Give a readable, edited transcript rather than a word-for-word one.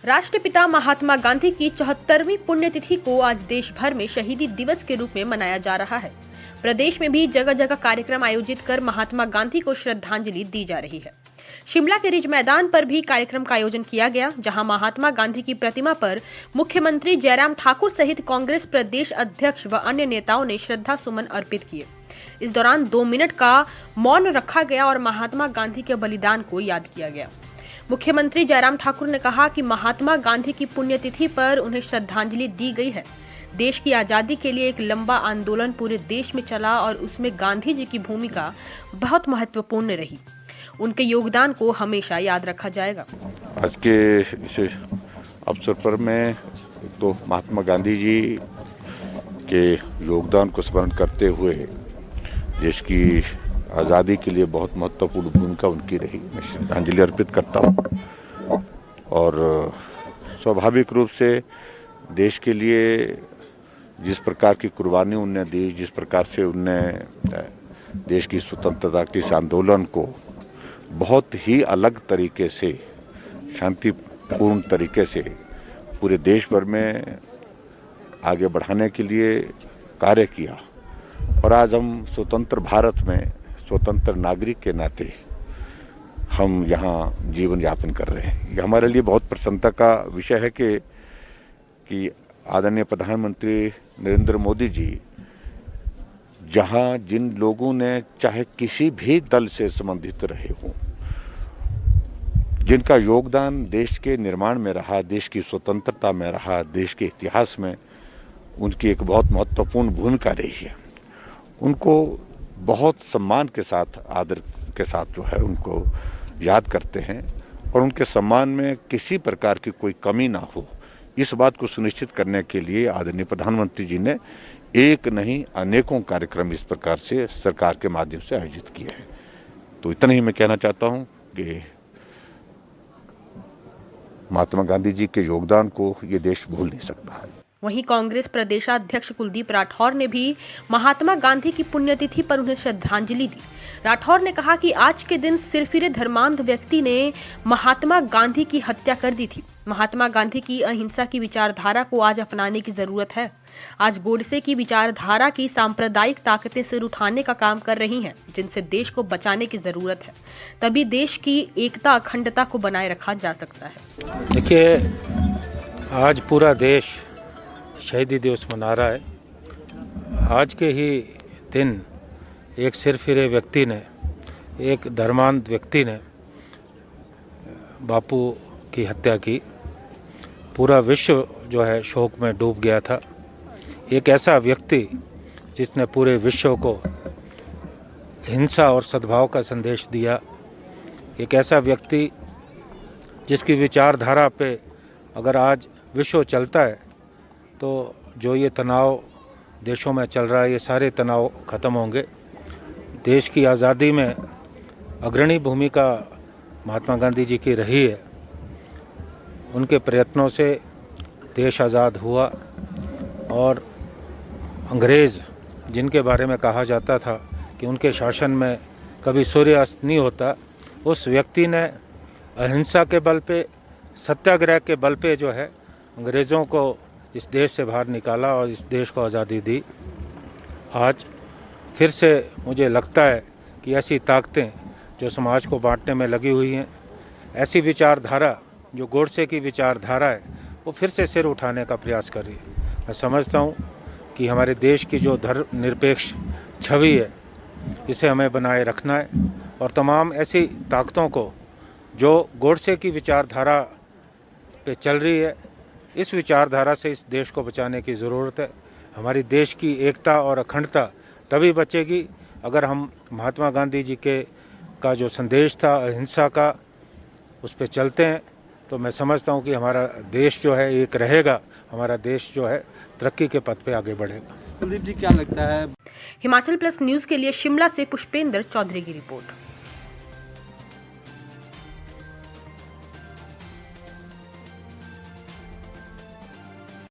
राष्ट्रपिता महात्मा गांधी की 74वीं पुण्यतिथि को आज देश भर में शहीदी दिवस के रूप में मनाया जा रहा है। प्रदेश में भी जगह जगह कार्यक्रम आयोजित कर महात्मा गांधी को श्रद्धांजलि दी जा रही है। शिमला के रिज मैदान पर भी कार्यक्रम का आयोजन किया गया, जहां महात्मा गांधी की प्रतिमा पर मुख्यमंत्री जयराम ठाकुर सहित कांग्रेस प्रदेश अध्यक्ष व अन्य नेताओं ने श्रद्धा सुमन अर्पित किए। इस दौरान 2 मिनट का मौन रखा गया और महात्मा गांधी के बलिदान को याद किया गया। मुख्यमंत्री जयराम ठाकुर ने कहा कि महात्मा गांधी की पुण्यतिथि पर उन्हें श्रद्धांजलि दी गई है। देश की आजादी के लिए एक लंबा आंदोलन पूरे देश में चला और उसमें गांधी जी की भूमिका बहुत महत्वपूर्ण रही। उनके योगदान को हमेशा याद रखा जाएगा। आज के इस अवसर पर मैं तो महात्मा गांधी जी के योगदान को स्मरण करते हुए देश की आज़ादी के लिए बहुत महत्वपूर्ण भूमिका उनकी रही, मैं श्रद्धांजलि अर्पित करता हूँ। और स्वाभाविक रूप से देश के लिए जिस प्रकार की कुर्बानी उनने दी, जिस प्रकार से उनने देश की स्वतंत्रता के इस आंदोलन को बहुत ही अलग तरीके से, शांतिपूर्ण तरीके से पूरे देश भर में आगे बढ़ाने के लिए कार्य किया। और आज हम स्वतंत्र भारत में स्वतंत्र नागरिक के नाते हम यहाँ जीवन यापन कर रहे हैं। ये हमारे लिए बहुत प्रसन्नता का विषय है कि आदरणीय प्रधानमंत्री नरेंद्र मोदी जी जहाँ जिन लोगों ने चाहे किसी भी दल से संबंधित रहे हों, जिनका योगदान देश के निर्माण में रहा, देश की स्वतंत्रता में रहा, देश के इतिहास में उनकी एक बहुत महत्वपूर्ण भूमिका रही है, उनको बहुत सम्मान के साथ, आदर के साथ जो है उनको याद करते हैं। और उनके सम्मान में किसी प्रकार की कोई कमी ना हो, इस बात को सुनिश्चित करने के लिए आदरणीय प्रधानमंत्री जी ने एक नहीं अनेकों कार्यक्रम इस प्रकार से सरकार के माध्यम से आयोजित किए हैं। तो इतना ही मैं कहना चाहता हूं कि महात्मा गांधी जी के योगदान को ये देश भूल नहीं सकता है। वहीं कांग्रेस प्रदेशाध्यक्ष कुलदीप राठौर ने भी महात्मा गांधी की पुण्यतिथि पर उन्हें श्रद्धांजलि दी। राठौर ने कहा कि आज के दिन सिरफिरे धर्मांध व्यक्ति ने महात्मा गांधी की हत्या कर दी थी। महात्मा गांधी की अहिंसा की विचारधारा को आज अपनाने की जरूरत है। आज गोडसे की विचारधारा की सांप्रदायिक ताकतें सिर उठाने का काम कर रही हैं, जिनसे देश को बचाने की जरूरत है। तभी देश की एकता, अखंडता को बनाए रखा जा सकता है। देखिए, आज पूरा देश शहीदी दिवस मना रहा है। आज के ही दिन एक सिरफिरे व्यक्ति ने, एक धर्मांध व्यक्ति ने बापू की हत्या की। पूरा विश्व जो है शोक में डूब गया था। एक ऐसा व्यक्ति जिसने पूरे विश्व को हिंसा और सद्भाव का संदेश दिया, एक ऐसा व्यक्ति जिसकी विचारधारा पे अगर आज विश्व चलता है तो जो ये तनाव देशों में चल रहा है, ये सारे तनाव ख़त्म होंगे। देश की आज़ादी में अग्रणी भूमिका महात्मा गांधी जी की रही है। उनके प्रयत्नों से देश आज़ाद हुआ और अंग्रेज़, जिनके बारे में कहा जाता था कि उनके शासन में कभी सूर्यास्त नहीं होता, उस व्यक्ति ने अहिंसा के बल पे, सत्याग्रह के बल पे जो है अंग्रेज़ों को इस देश से बाहर निकाला और इस देश को आज़ादी दी। आज फिर से मुझे लगता है कि ऐसी ताकतें जो समाज को बांटने में लगी हुई हैं, ऐसी विचारधारा जो गोडसे की विचारधारा है, वो फिर से सिर उठाने का प्रयास कर रही है। मैं समझता हूँ कि हमारे देश की जो धर्मनिरपेक्ष छवि है, इसे हमें बनाए रखना है और तमाम ऐसी ताकतों को जो गोडसे की विचारधारा पे चल रही है, इस विचारधारा से इस देश को बचाने की ज़रूरत है। हमारी देश की एकता और अखंडता तभी बचेगी अगर हम महात्मा गांधी जी का जो संदेश था अहिंसा का, उस पर चलते हैं। तो मैं समझता हूँ कि हमारा देश जो है एक रहेगा, हमारा देश जो है तरक्की के पथ पे आगे बढ़ेगा। कुलदीप जी, क्या लगता है? हिमाचल प्लस न्यूज़ के लिए शिमला से पुष्पेंद्र चौधरी की रिपोर्ट।